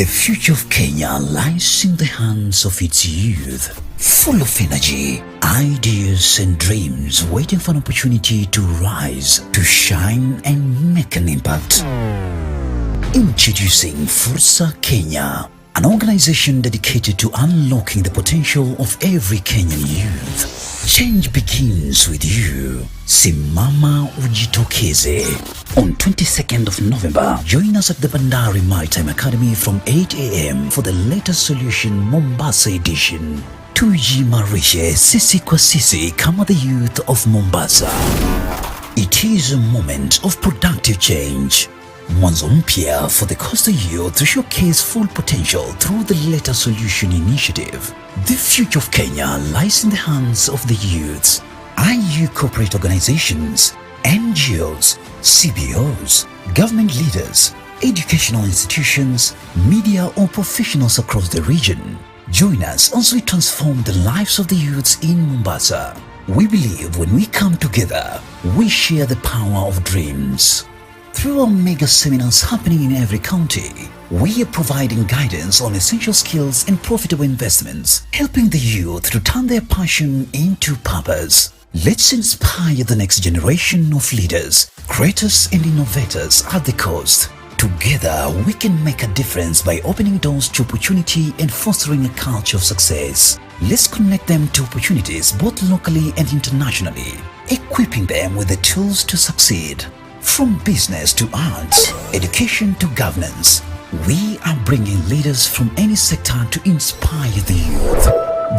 The future of Kenya lies in the hands of its youth, full of energy, ideas and dreams, waiting for an opportunity to rise, to shine and make an impact. Introducing Fursa Kenya, an organization dedicated to unlocking the potential of every Kenyan youth. Change begins with you. Simama ujitokeze. On 22nd of November, join us at the Bandari Maritime Academy from 8 a.m. for the LETA Solution Mombasa edition. Tujimarishe sisi kwa sisi kama the youth of Mombasa. It is a moment of productive change. Mwanzo mpya for the coastal youth to showcase full potential through the LETA Solution initiative. The future of Kenya lies in the hands of the youths. IU corporate organizations, NGOs, CBOs, government leaders, educational institutions, media or professionals across the region. Join us as we transform the lives of the youths in Mombasa. We believe when we come together, we share the power of dreams. Through our mega seminars happening in every county, we are providing guidance on essential skills and profitable investments, helping the youth to turn their passion into purpose. Let's inspire the next generation of leaders, creators and innovators at the coast. Together, we can make a difference by opening doors to opportunity and fostering a culture of success. Let's connect them to opportunities both locally and internationally, equipping them with the tools to succeed. From business to arts, education to governance, we are bringing leaders from any sector to inspire the youth.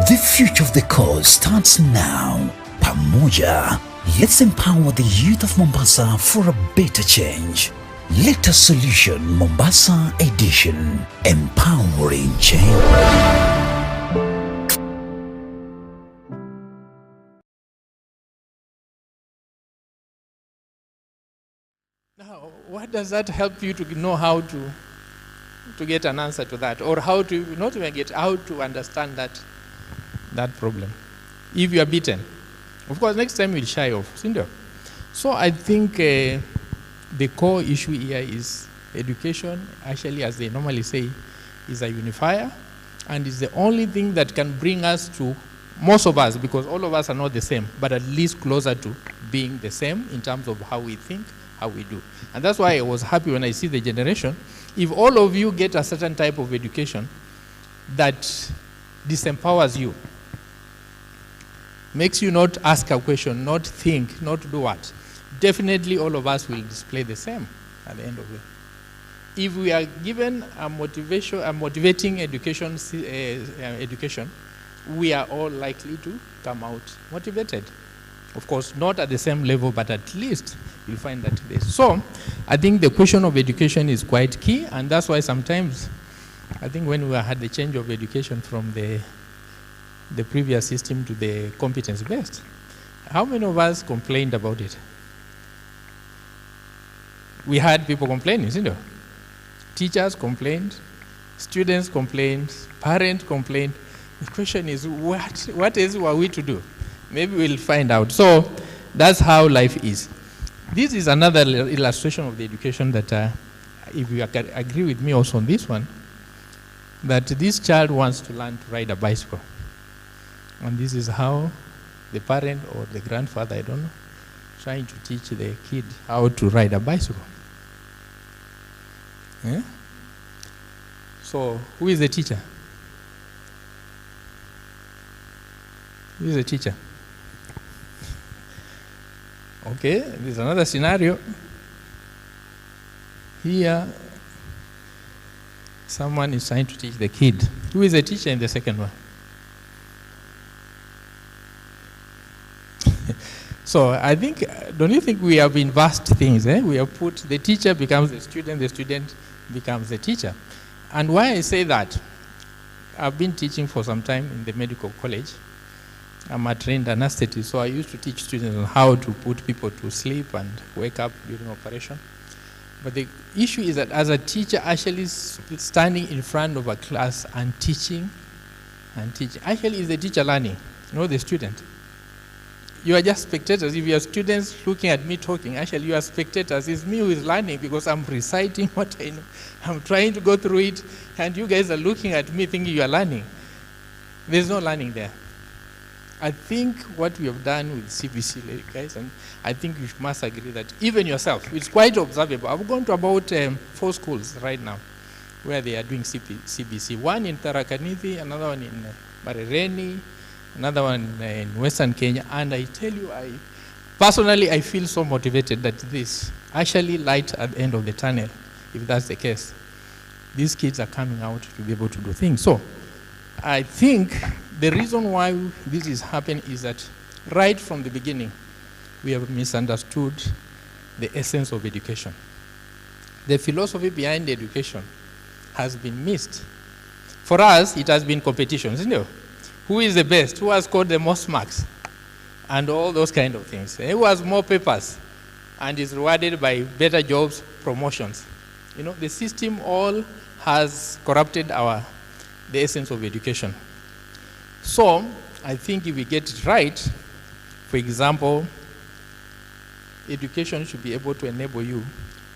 The future of the coast starts now. Pamoja, let's empower the youth of Mombasa for a better change. LETA Solution Mombasa Edition, empowering change. Now, what does that help you to know how to get an answer to that, or how to not even get how to understand that problem? If you are beaten, of course, next time you'll shy off, Cinder. So I think the core issue here is education. Actually, as they normally say, is a unifier, and is the only thing that can bring us to most of us, because all of us are not the same, but at least closer to being the same in terms of how we think, how we do. And that's why I was happy when I see the generation. If all of you get a certain type of education that disempowers you, makes you not ask a question, not think, not do what, definitely all of us will display the same at the end of it. If we are given a motivating education, we are all likely to come out motivated. Of course, not at the same level, but at least you'll find that there. So, I think the question of education is quite key, and that's why sometimes, I think when we had the change of education from the previous system to the competence-based, how many of us complained about it? We had people complaining, isn't it? Teachers complained, students complained, parents complained. The question is, what else were we to do? Maybe we'll find out. So that's how life is. This is another illustration of the education that, if you agree with me also on this one, that this child wants to learn to ride a bicycle. And this is how the parent or the grandfather, I don't know, trying to teach the kid how to ride a bicycle. Yeah? So, who is the teacher? Who is the teacher? Okay, there's another scenario. Here, someone is trying to teach the kid. Who is the teacher in the second one? So I think, don't you think we have vast things? We have put the teacher becomes the student becomes the teacher. And why I say that, I've been teaching for some time in the medical college. I'm a trained anesthetist, so I used to teach students on how to put people to sleep and wake up during operation. But the issue is that as a teacher, actually standing in front of a class and teaching, actually is the teacher learning, not the student. you are just spectators. If you are students looking at me talking, actually you are spectators. It's me who is learning because I'm reciting what I know. I'm trying to go through it, and you guys are looking at me thinking you are learning. There's no learning there. I think what we have done with CBC, guys, and I think you must agree that even yourself, it's quite observable. I've gone to about 4 schools right now where they are doing CBC. One in Tharaka-Nithi, another one in Marereni, another one in Western Kenya. And I tell you, personally, I feel so motivated that this actually light at the end of the tunnel, if that's the case. These kids are coming out to be able to do things. So I think the reason why this is happening is that right from the beginning, we have misunderstood the essence of education. The philosophy behind education has been missed. For us, it has been competition, isn't it? Who is the best? Who has scored the most marks? And all those kind of things. Who has more papers and is rewarded by better jobs, promotions? You know, the system all has corrupted the essence of education. So, I think if we get it right, for example, education should be able to enable you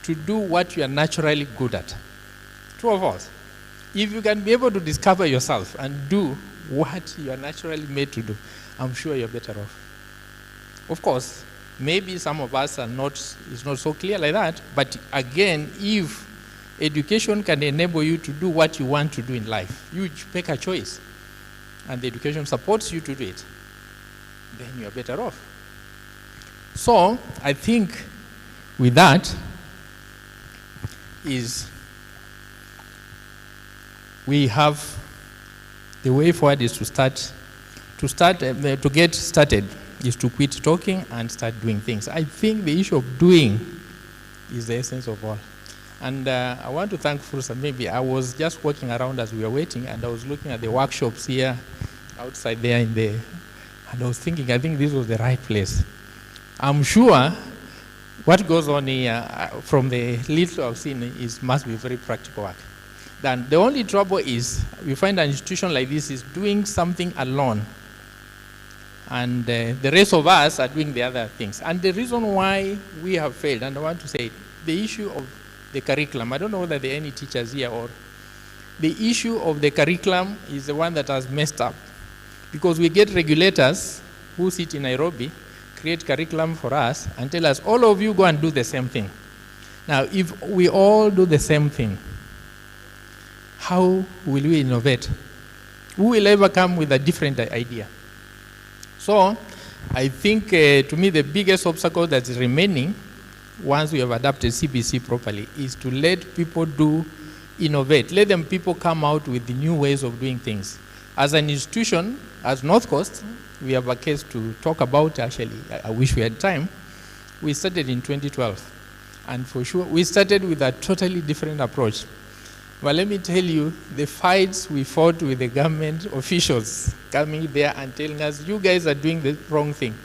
to do what you are naturally good at. True of us. If you can be able to discover yourself and do what you are naturally made to do, I'm sure you're better off. Of course, maybe some of us it's not so clear like that, but again, if education can enable you to do what you want to do in life, you make a choice, and the education supports you to do it, then you're better off. So, I think with that is we have the way forward is to get started is to quit talking and start doing things. I think the issue of doing is the essence of all. And I want to thank Fursa. Maybe I was just walking around as we were waiting, and I was looking at the workshops here, outside there and I was thinking, I think this was the right place. I'm sure what goes on here, from the little I've seen, must be very practical work. Then the only trouble is we find an institution like this is doing something alone, and the rest of us are doing the other things. And the reason why we have failed, and I want to say, the issue of the curriculum, I don't know whether there are any teachers here, or the issue of the curriculum is the one that has messed up. Because we get regulators who sit in Nairobi, create curriculum for us, and tell us, all of you go and do the same thing. Now, if we all do the same thing, how will we innovate? Who will ever come with a different idea? So, I think, to me, the biggest obstacle that's remaining, once we have adapted CBC properly, is to let people innovate. Let them people come out with the new ways of doing things. As an institution, as North Coast, we have a case to talk about, actually. I wish we had time. We started in 2012. And for sure, we started with a totally different approach. But let me tell you, the fights we fought with the government officials coming there and telling us, you guys are doing the wrong thing.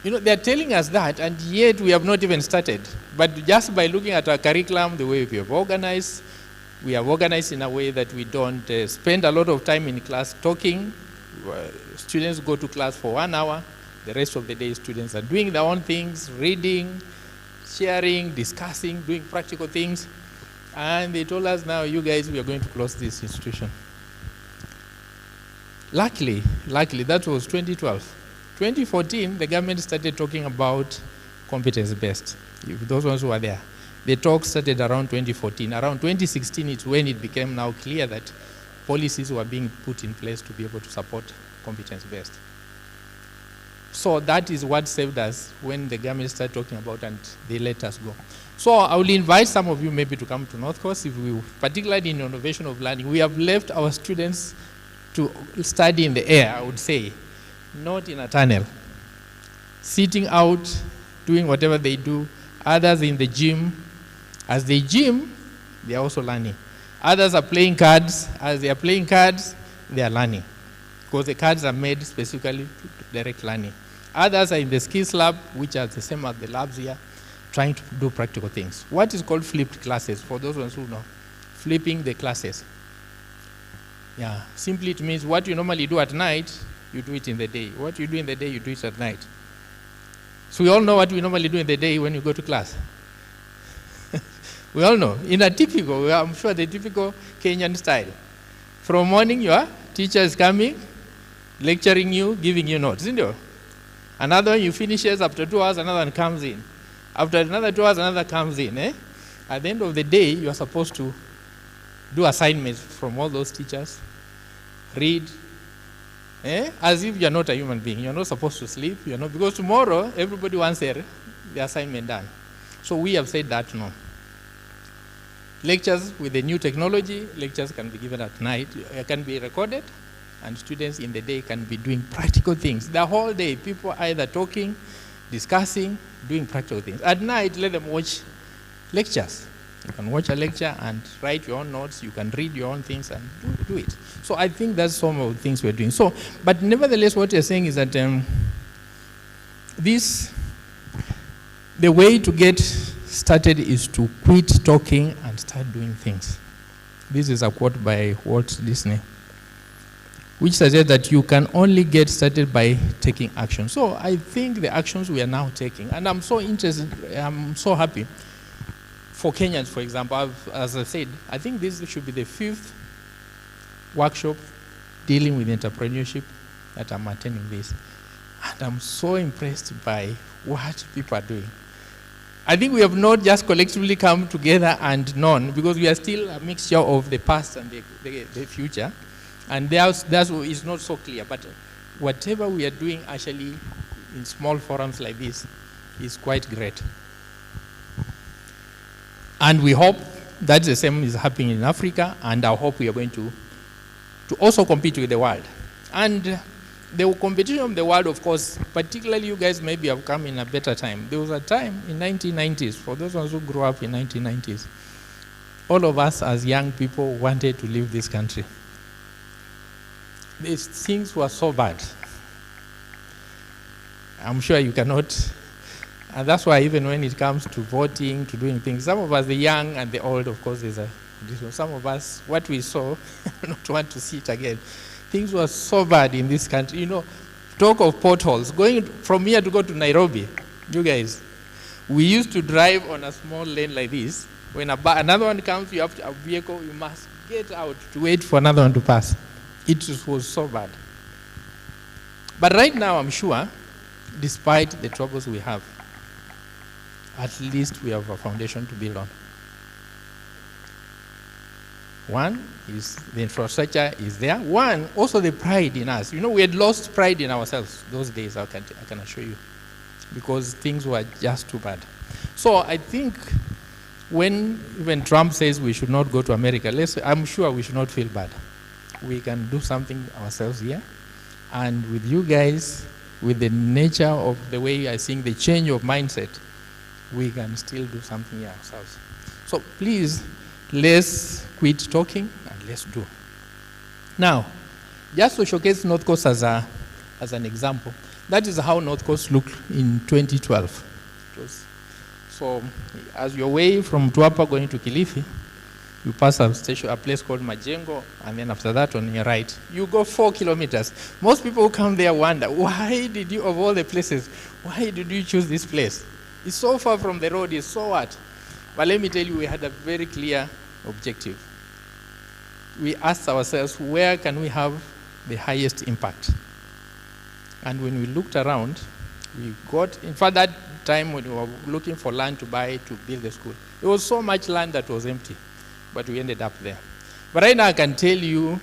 You know, they're telling us that, and yet we have not even started. But just by looking at our curriculum, the way we have organized, we have organized in a way that we don't spend a lot of time in class talking. Students go to class for 1 hour. The rest of the day, students are doing their own things, reading, sharing, discussing, doing practical things. And they told us, now, you guys, we are going to close this institution. Luckily, that was 2012. 2014, the government started talking about competence-based. Those ones who are there. The talk started around 2014. Around 2016, it's when it became now clear that policies were being put in place to be able to support competence-based. So that is what saved us when the government started talking about, and they let us go. So I will invite some of you maybe to come to North Coast, particularly in innovation of learning. We have left our students to study in the air, I would say, not in a tunnel. Sitting out, doing whatever they do. Others in the gym. As they gym, they are also learning. Others are playing cards. As they are playing cards, they are learning. Because the cards are made specifically to direct learning. Others are in the skills lab, which are the same as the labs here, trying to do practical things. What is called flipped classes, for those ones who know? Flipping the classes. Yeah, simply it means what you normally do at night, you do it in the day. What you do in the day, you do it at night. So we all know what we normally do in the day when you go to class. We all know. In a typical, I'm sure the typical Kenyan style. From morning, your teacher is coming, lecturing you, giving you notes, isn't it? Another one you finishes, after 2 hours, another one comes in. After another 2 hours, another comes in. At the end of the day, you are supposed to do assignments from all those teachers, read, as if you are not a human being. You are not supposed to sleep. You are not, because tomorrow, everybody wants the assignment done. So we have said that no. Lectures with the new technology, lectures can be given at night, can be recorded, and students in the day can be doing practical things. The whole day, people are either talking, discussing, doing practical things. At night, let them watch lectures. You can watch a lecture and write your own notes. You can read your own things and do it. So I think that's some of the things we're doing. So, but nevertheless, what you're saying is that the way to get started is to quit talking and start doing things. This is a quote by Walt Disney, which suggests that you can only get started by taking action. So I think the actions we are now taking, and I'm so interested, I'm so happy for Kenyans, for example, as I said, I think this should be the 5th workshop dealing with entrepreneurship that I'm attending this. And I'm so impressed by what people are doing. I think we have not just collectively come together and known, because we are still a mixture of the past and the future. And that's is not so clear. But whatever we are doing actually in small forums like this is quite great. And we hope that the same is happening in Africa, and I hope we are going to also compete with the world. And the competition of the world, of course, particularly you guys maybe have come in a better time. There was a time in 1990s, for those ones who grew up in 1990s, all of us as young people wanted to leave this country. These things were so bad. I'm sure you cannot, and that's why even when it comes to voting, to doing things, some of us, the young and the old, of course, some of us, what we saw, not want to see it again. Things were so bad in this country. You know, talk of potholes. Going from here to go to Nairobi, you guys, we used to drive on a small lane like this. When another one comes, you have a vehicle, you must get out to wait for another one to pass. It was so bad. But right now, I'm sure, despite the troubles we have, at least we have a foundation to build on. One is the infrastructure is there. One, also the pride in us. You know, we had lost pride in ourselves those days, I can assure you, because things were just too bad. So I think when even Trump says we should not go to America, I'm sure we should not feel bad. We can do something ourselves here. And with you guys, with the nature of the way I think the change of mindset, we can still do something here ourselves. So please, let's quit talking and let's do. Now, just to showcase North Coast as an example, that is how North Coast looked in 2012. So as you're away from Tuapa going to Kilifi, you pass a place called Majengo, and then after that on your right, you go 4 kilometers. Most people who come there wonder, why did you, of all the places, why did you choose this place? It's so far from the road, it's so what? But let me tell you, we had a very clear objective. We asked ourselves, where can we have the highest impact? And when we looked around, we got, in fact, that time when we were looking for land to buy to build the school, there was so much land that was empty, but we ended up there. But right now I can tell you,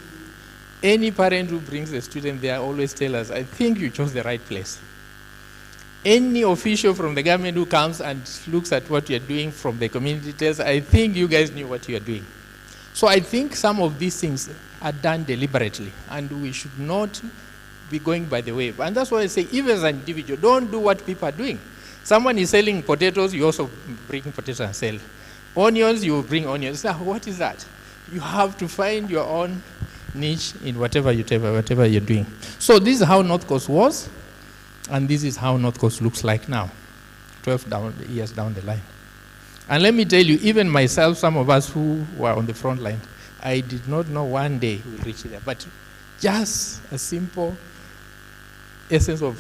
any parent who brings a student there always tell us, I think you chose the right place. Any official from the government who comes and looks at what you're doing from the community tells, I think you guys knew what you're doing. So I think some of these things are done deliberately, and we should not be going by the wave. And that's why I say, even as an individual, don't do what people are doing. Someone is selling potatoes, you also bring potatoes and sell. Onions, you bring onions. Now, what is that? You have to find your own niche in whatever you're doing. So this is how North Coast was, and this is how North Coast looks like now, 12 years down the line. And let me tell you, even myself, some of us who were on the front line, I did not know one day we'll reach there. But just a simple essence of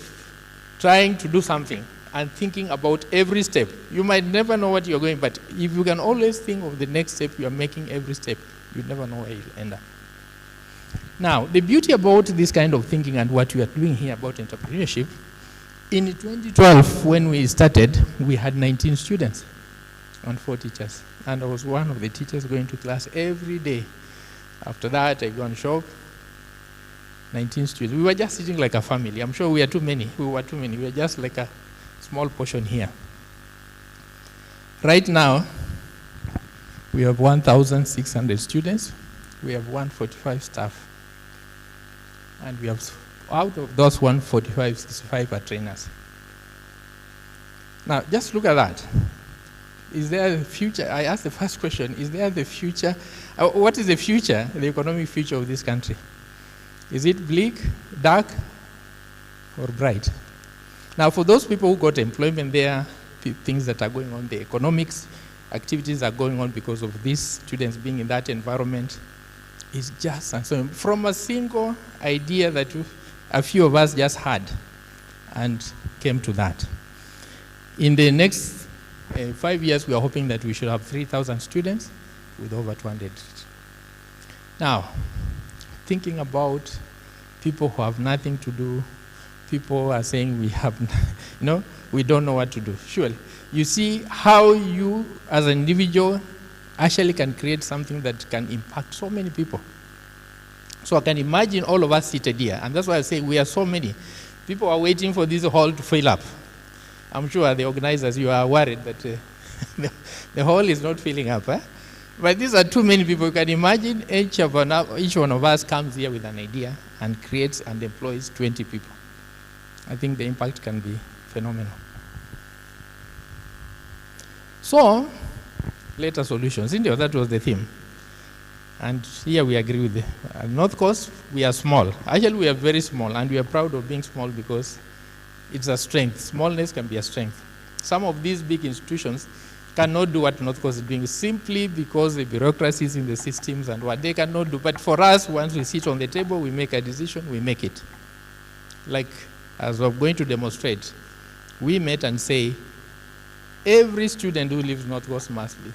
trying to do something. and thinking about every step. You might never know what you're going, but if you can always think of the next step you are making every step, you never know where you'll end up. Now, the beauty about this kind of thinking and what we are doing here about entrepreneurship, in 2012, when we started, we had 19 students and 4 teachers. And I was one of the teachers going to class every day. After that, I go and shop. 19 students. We were just sitting like a family. I'm sure we are too many. We were too many. We were just like a small portion here. Right now, we have 1,600 students. We have 145 staff. And we have, out of those 145, 65 are trainers. Now, just look at that. Is there a future? I asked the first question, is there the future? What is the future, the economic future of this country? Is it bleak, dark, or bright? Now, for those people who got employment there, things that are going on, the economics activities are going on because of these students being in that environment, is just, and so from a single idea that a few of us just had and came to that. In the next 5 years, we are hoping that we should have 3,000 students with over 200. Now, thinking about people who have nothing to do, people are saying we have, we don't know what to do. Surely, you see how you as an individual actually can create something that can impact so many people. So I can imagine all of us seated here, and that's why I say we are so many. People are waiting for this hall to fill up. I'm sure the organizers, you are worried that the hall is not filling up. But these are too many people. You can imagine each one of us comes here with an idea and creates and employs 20 people. I think the impact can be phenomenal. So, LETA solutions. India, that was the theme. And here we agree with the North Coast. We are small. Actually, we are very small, and we are proud of being small because it's a strength. Smallness can be a strength. Some of these big institutions cannot do what North Coast is doing simply because the bureaucracies in the systems and what they cannot do. But for us, once we sit on the table, we make a decision, we make it. Like, as we're going to demonstrate, we met and say, every student who lives North Coast must be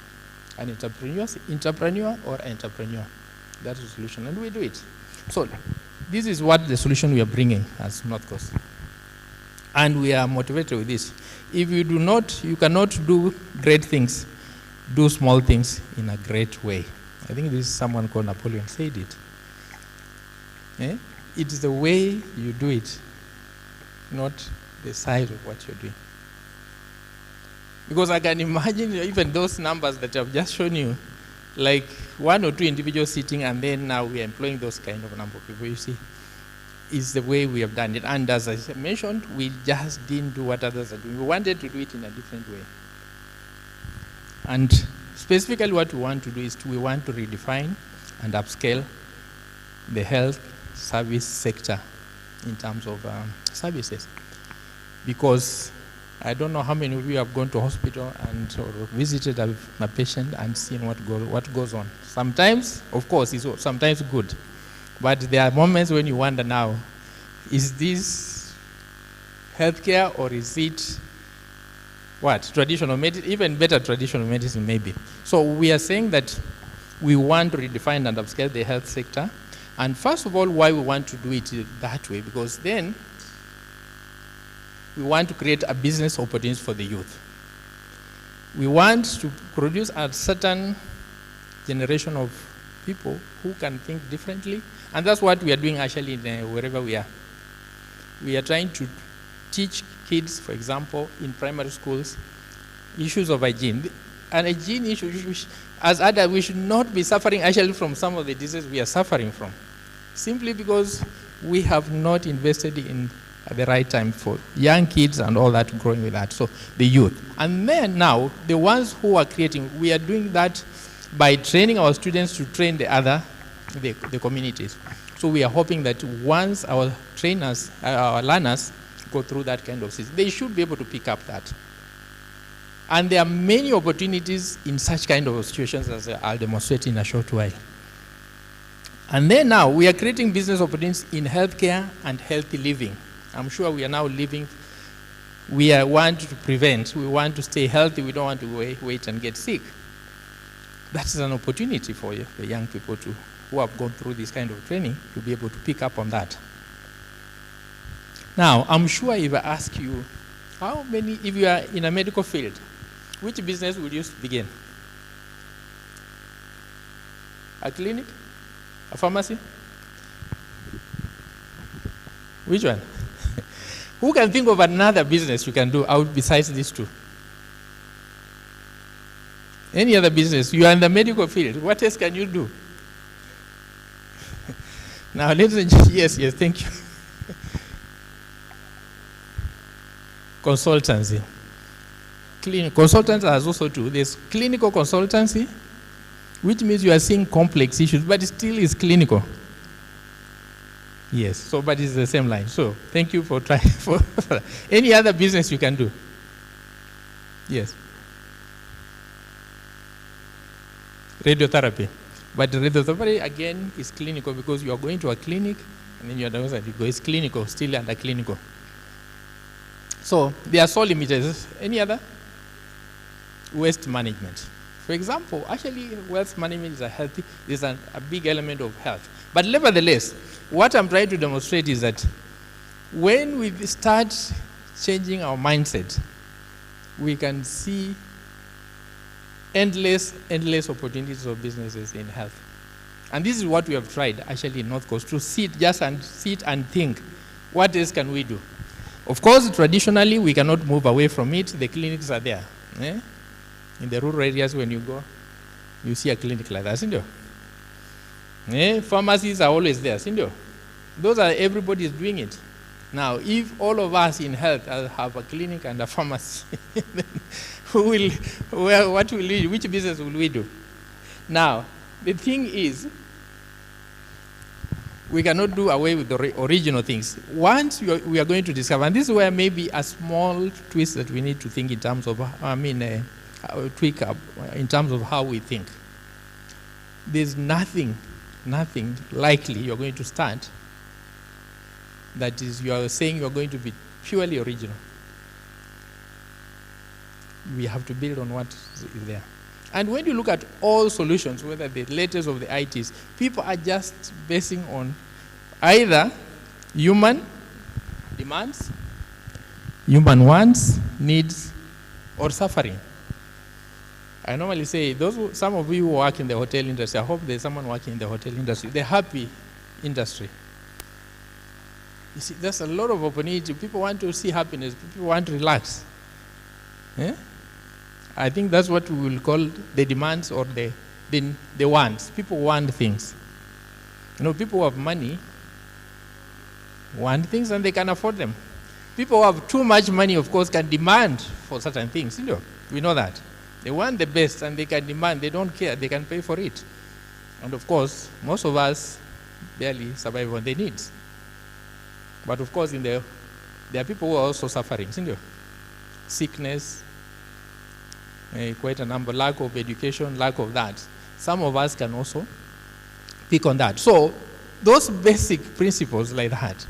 an entrepreneur or entrepreneur. That's the solution, and we do it. So, this is what the solution we are bringing as North Coast. And we are motivated with this. If you do not, you cannot do great things. Do small things in a great way. I think this is someone called Napoleon said it. It is the way you do it, not the size of what you're doing. Because I can imagine even those numbers that I've just shown you, like 1 or 2 individuals sitting, and then now we are employing those kind of number of people, you see. Is the way we have done it. And as I mentioned, we just didn't do what others are doing. We wanted to do it in a different way. And specifically what we want to do is we want to redefine and upscale the health service sector in terms of services. Because I don't know how many of you have gone to hospital and or visited a patient and seen what goes on. Sometimes, of course, it's sometimes good. But there are moments when you wonder now, is this healthcare or is it what? Traditional medicine, even better traditional medicine maybe. So we are saying that we want to redefine and upscale the health sector. And first of all, why we want to do it that way? Because then we want to create a business opportunity for the youth. We want to produce a certain generation of people who can think differently. And that's what we are doing actually wherever we are. We are trying to teach kids, for example, in primary schools, issues of hygiene. And hygiene issues, as adults, we should not be suffering actually from some of the diseases we are suffering from. Simply because we have not invested in at the right time for young kids and all that growing with that. So the youth. And then now, the ones who are creating, we are doing that by training our students to train the communities. So we are hoping that once our trainers, our learners go through that kind of system, they should be able to pick up that. And there are many opportunities in such kind of situations as I'll demonstrate in a short while. And then now we are creating business opportunities in healthcare and healthy living. I'm sure we are now living We want to prevent. We want to stay healthy. We don't want to wait and get sick. That is an opportunity for the young people who have gone through this kind of training to be able to pick up on that. Now, I'm sure if I ask you, if you are in a medical field, which business would you begin? A clinic? A pharmacy? Which one? Who can think of another business you can do out besides these two? Any other business? You are in the medical field. What else can you do? Now, ladies and gentlemen, yes, thank you. Consultancy. Consultants are also two. There's clinical consultancy, which means you are seeing complex issues, but it still is clinical. Yes, but it's the same line. So, thank you for trying. For any other business you can do? Yes. Radiotherapy. But radiotherapy, again, is clinical because you are going to a clinic, and then you are the one you go. It's clinical, still under clinical. So, they are so limited. Any other? Waste management. For example, actually, waste management is a big element of health. But nevertheless, what I'm trying to demonstrate is that when we start changing our mindset, we can see endless opportunities of businesses in health. And this is what we have tried actually in North Coast, to sit and think, what else can we do? Of course, traditionally, we cannot move away from it. The clinics are there. In the rural areas, when you go, you see a clinic like that, isn't it? Pharmacies are always there, isn't it? Those are, everybody is doing it. Now, if all of us in health have a clinic and a pharmacy, then which business will we do? Now, the thing is, we cannot do away with the original things. Once we are going to discover, and this is where maybe a small twist that we need to think in terms of, tweak up in terms of how we think. There's nothing likely you're going to start that is, you are saying you're going to be purely original. We have to build on what is there. And when you look at all solutions, whether the latest of the ITs, people are just basing on either human demands, human wants, needs, or suffering. I normally say, some of you who work in the hotel industry, I hope there's someone working in the hotel industry, the happy industry. You see, there's a lot of opportunity. People want to see happiness. People want to relax. I think that's what we will call the demands or the wants. People want things. People who have money want things and they can afford them. People who have too much money, of course, can demand for certain things. We know that. They want the best and they can demand. They don't care. They can pay for it. And of course, most of us barely survive on their needs. But of course, there are people who are also suffering, sickness, quite a number, lack of education, lack of that. Some of us can also pick on that. So those basic principles like that,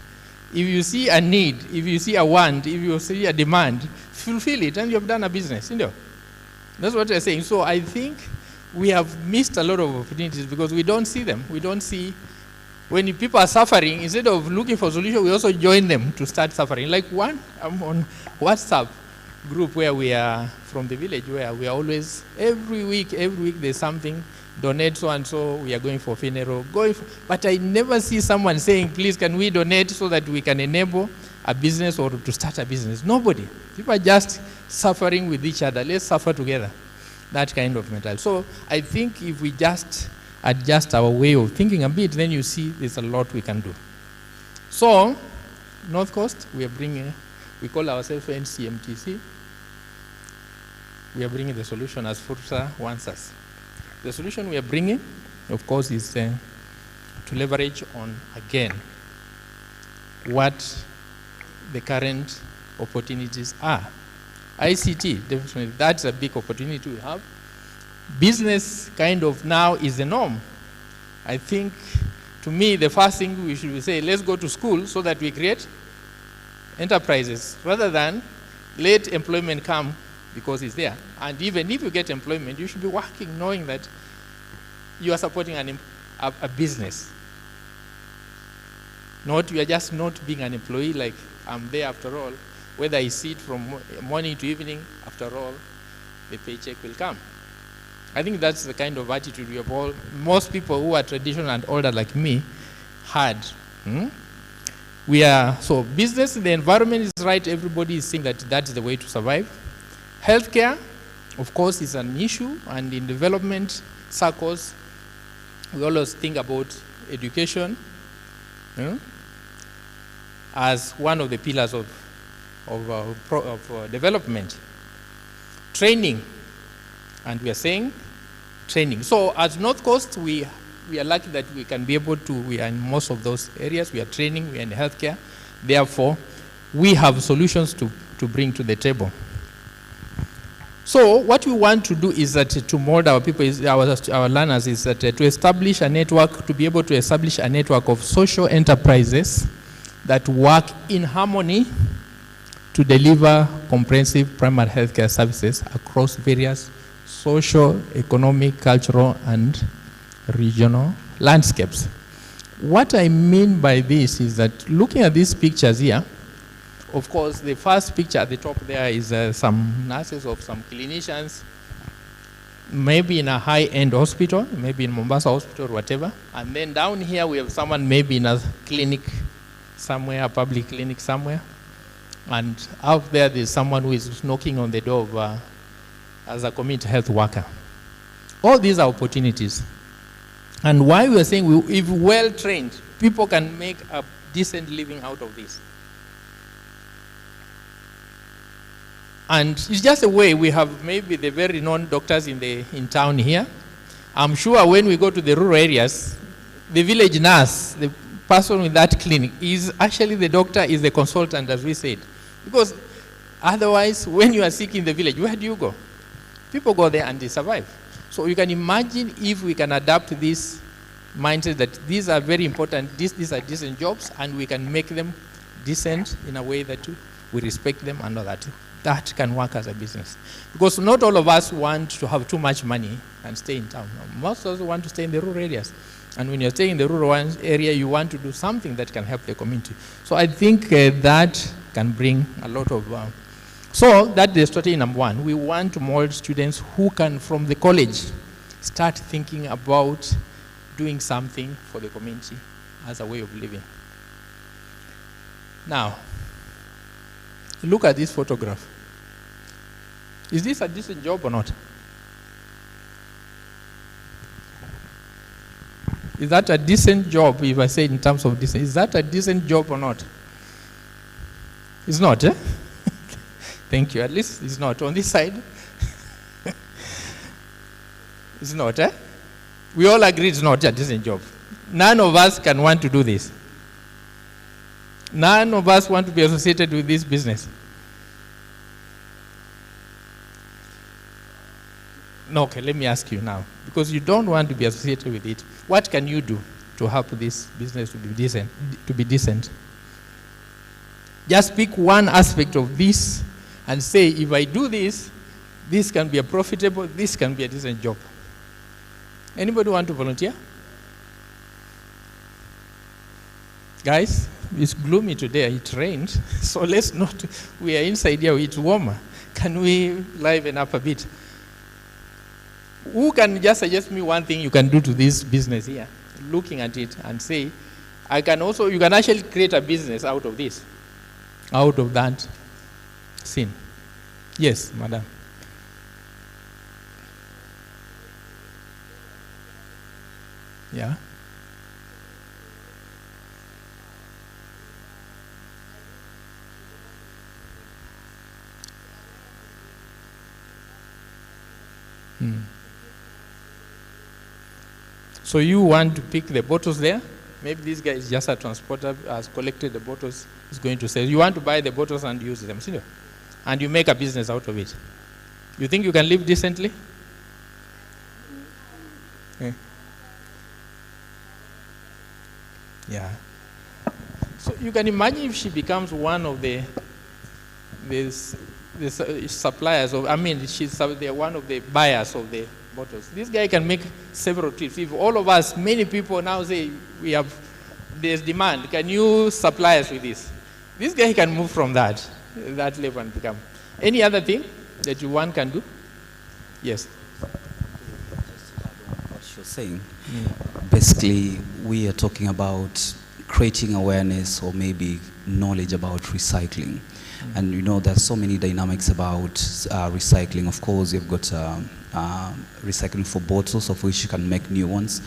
if you see a need, if you see a want, if you see a demand, fulfill it and you have done a business. That's what I'm saying. So I think we have missed a lot of opportunities because we don't see them. We don't see when people are suffering, instead of looking for solutions, we also join them to start suffering. Like I'm on WhatsApp group where we are from the village, where we are always, every week there's something, donate so and so, we are going for funeral, but I never see someone saying, please can we donate so that we can enable a business or to start a business. Nobody. People are just suffering with each other. Let's suffer together. That kind of mentality. So I think if we just adjust our way of thinking a bit, then you see there's a lot we can do. So, North Coast, we call ourselves NCMTC. We are bringing the solution as Fursa wants us. The solution we are bringing, of course, is to leverage on, again, what the current opportunities are. ICT, definitely, that's a big opportunity we have. Business kind of now is the norm. I think, to me, the first thing we should say, let's go to school so that we create enterprises, rather than Let employment come because it's there. And even if you get employment, you should be working knowing that you are supporting a business. Not, you are just not being an employee like I'm there after all. Whether I sit from morning to evening, after all, the paycheck will come. I think that's the kind of attitude we have all, most people who are traditional and older like me, had. We are, so business, the environment is right, everybody is saying that that's the way to survive. Healthcare, of course, is an issue, and in development circles, we always think about education as one of the pillars of development. Training, and we are saying training. So at North Coast, we are lucky that we can be able to, we are in most of those areas, we are training, we are in healthcare. Therefore, we have solutions to bring to the table. So what we want to do is that to mold our people, our learners, is that to establish a network, to be able to establish a network of social enterprises that work in harmony to deliver comprehensive primary healthcare services across various social, economic, cultural, and regional landscapes. What I mean by this is that looking at these pictures here, of course, the first picture at the top there is some nurses or some clinicians, maybe in a high-end hospital, maybe in Mombasa hospital or whatever. And then down here we have someone maybe in a clinic somewhere, a public clinic somewhere. And out there's someone who is knocking on the door of, as a community health worker. All these are opportunities. And why we are saying if well-trained, people can make a decent living out of this. And it's just a way. We have maybe the very known doctors in town here. I'm sure when we go to the rural areas, the village nurse, the person with that clinic, is actually the doctor, is the consultant, as we said. Because otherwise, when you are sick in the village, where do you go? People go there and they survive. So you can imagine if we can adapt this mindset that these are very important, these are decent jobs, and we can make them decent in a way that we respect them and all that. That can work as a business. Because not all of us want to have too much money and stay in town. Most of us want to stay in the rural areas. And when you're staying in the rural area, you want to do something that can help the community. So I think that can bring a lot of... So that's the strategy number one. We want to mold students who can, from the college, start thinking about doing something for the community as a way of living. Now, look at this photograph. Is this a decent job or not? Is that a decent job, if I say in terms of decent? Is that a decent job or not? It's not, eh? Thank you. At least it's not. On this side, it's not, eh? We all agree it's not a decent job. None of us can want to do this. None of us want to be associated with this business. No, okay, let me ask you now. Because you don't want to be associated with it, what can you do to help this business to be decent? Just pick one aspect of this and say, if I do this, this can be a profitable, this can be a decent job. Anybody want to volunteer? Guys, it's gloomy today, it rained, so let's not, we are inside here, it's warmer. Can we liven up a bit? Who can just suggest me one thing you can do to this business here? Looking at it and say, you can actually create a business out of this, out of that scene. Yes, madam. Yeah. So you want to pick the bottles there? Maybe this guy is just a transporter, has collected the bottles, is going to sell. You want to buy the bottles and use them, see? And you make a business out of it. You think you can live decently? Yeah. So you can imagine if she becomes one of the the suppliers of, they're one of the buyers of the bottles. This guy can make several trips. If all of us, many people now say there's demand, can you supply us with this? This guy can move from that level and become. Any other thing that one can do? Yes. What you're saying, basically, we are talking about creating awareness or maybe knowledge about recycling. And you know, there's so many dynamics about recycling. Of course, you've got recycling for bottles, of which you can make new ones.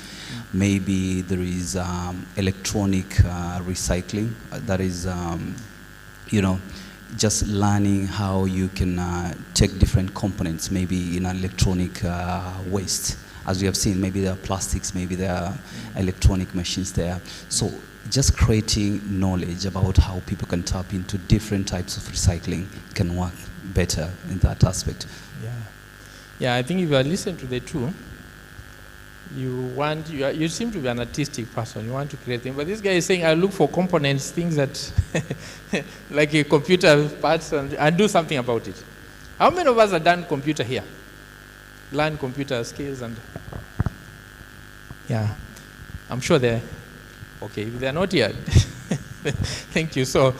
Maybe there is electronic recycling. That is, you know, just learning how you can take different components, maybe in electronic waste. As we have seen, maybe there are plastics, maybe there are electronic machines there. So just creating knowledge about how people can tap into different types of recycling can work better in that aspect. Yeah, I think if you are listening to the two, you seem to be an artistic person. You want to create things, but this guy is saying, I look for components, things that, like a computer parts, and do something about it. How many of us have done computer here? Learn computer skills and, yeah, I'm sure they're, okay, if they're not here, thank you. So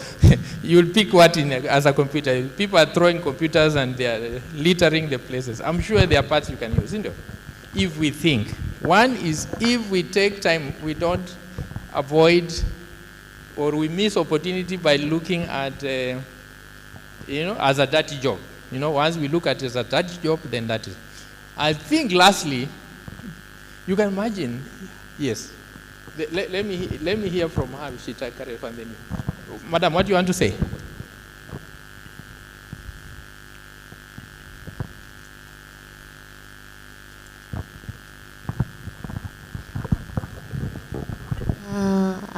you'll pick what as a computer. People are throwing computers and they're littering the places. I'm sure there are parts you can use, isn't it? If we think. One is if we take time, we don't avoid or we miss opportunity by looking at, as a dirty job. Once we look at it as a dirty job, then that is. I think lastly, you can imagine, yes. Let me hear from her. She carry on then. Madam, what do you want to say?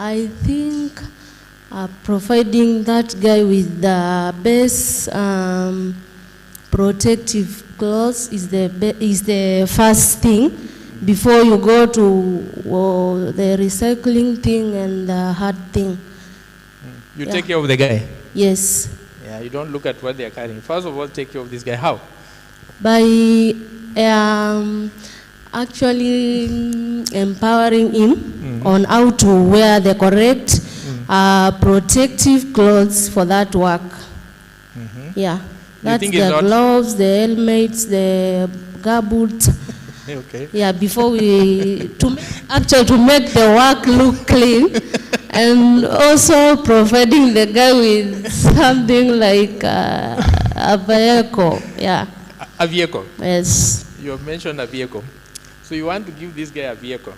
I think providing that guy with the best protective clothes is the first thing before you go to the recycling thing and the hard thing. You take care of the guy? Yes. Yeah, you don't look at what they're carrying. First of all, take care of this guy. How? By actually empowering him on how to wear the correct protective clothes for that work. Yeah. That's the gloves, the helmets, the gumboots. Okay. Yeah, before to make the work look clean, and also providing the guy with something like a vehicle. Yeah. A vehicle. Yes. You have mentioned a vehicle, so you want to give this guy a vehicle,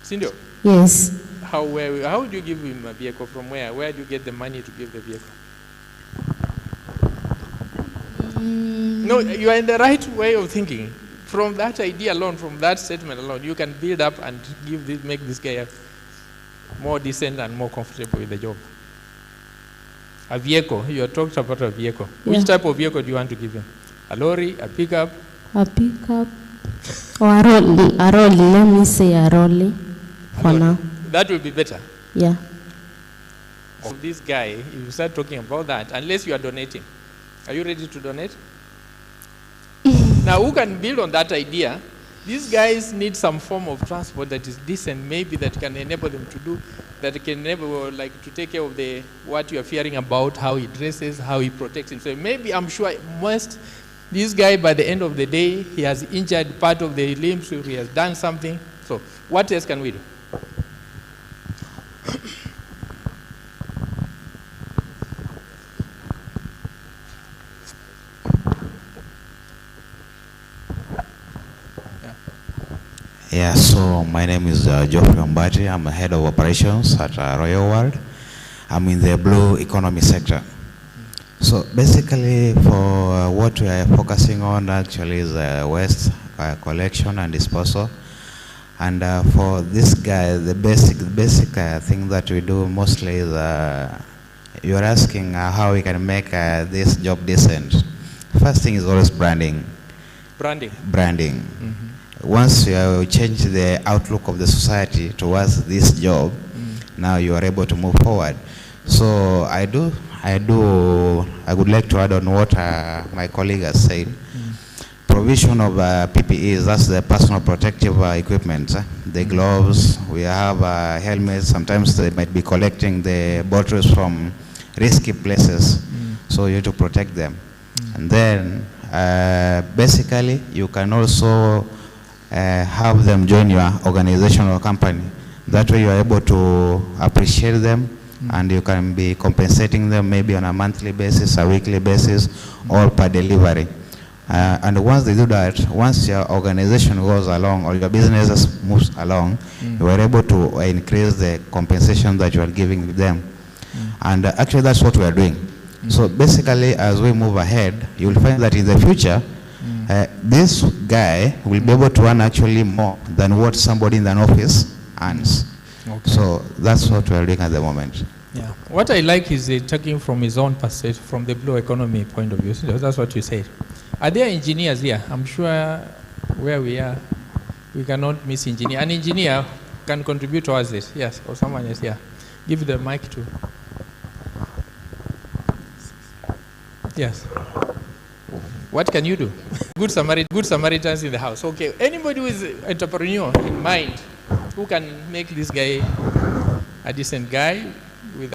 Cindy? Yes. How would you give him a vehicle? From where? Where do you get the money to give the vehicle? No, you are in the right way of thinking. From that idea alone, from that statement alone, you can build up and make this guy more decent and more comfortable with the job. A vehicle. You are talking about a vehicle. Yeah. Which type of vehicle do you want to give him? A lorry, a pickup? A pickup. Or a rolly. Let me say a rolly for now. That will be better. Yeah. This guy, if you start talking about that, unless you are donating. Are you ready to donate? Now, who can build on that idea? These guys need some form of transport that is decent, maybe that can enable them to do, that can enable, like, to take care of what you are fearing about, how he dresses, how he protects himself. Maybe, I'm sure, this guy, by the end of the day, he has injured part of the limbs, so he has done something. So, what else can we do? Yeah, so my name is Geoffrey Mbati. I'm a head of operations at Royal World. I'm in the blue economy sector. So basically for what we are focusing on actually is waste collection and disposal. And for this guy, the basic thing that we do mostly is, you're asking how we can make this job decent. First thing is always branding. Branding. Mm-hmm. Once you change the outlook of the society towards this job, now you are able to move forward. So I would like to add on what my colleague has said. Provision of PPEs, that's the personal protective equipment. The gloves, we have helmets. Sometimes they might be collecting the bottles from risky places, so you have to protect them. And then basically you can also have them join your organization or company. That way you are able to appreciate them, and you can be compensating them maybe on a monthly basis, a weekly basis, or per delivery. And once they do that, once your organization goes along or your business moves along, you are able to increase the compensation that you are giving them. And actually that's what we are doing. So basically, as we move ahead, you will find that in the future, this guy will be able to earn actually more than what somebody in an office earns. Okay. So that's what we are doing at the moment. Yeah. What I like is talking from his own perspective, from the blue economy point of view. So that's what you said. Are there engineers here? I'm sure where we are, we cannot miss engineer. An engineer can contribute towards this. Yes, or someone else here. Give the mic to. Yes. What can you do? Good Samaritans in the house. Okay. Anybody who is entrepreneur in mind, who can make this guy a decent guy with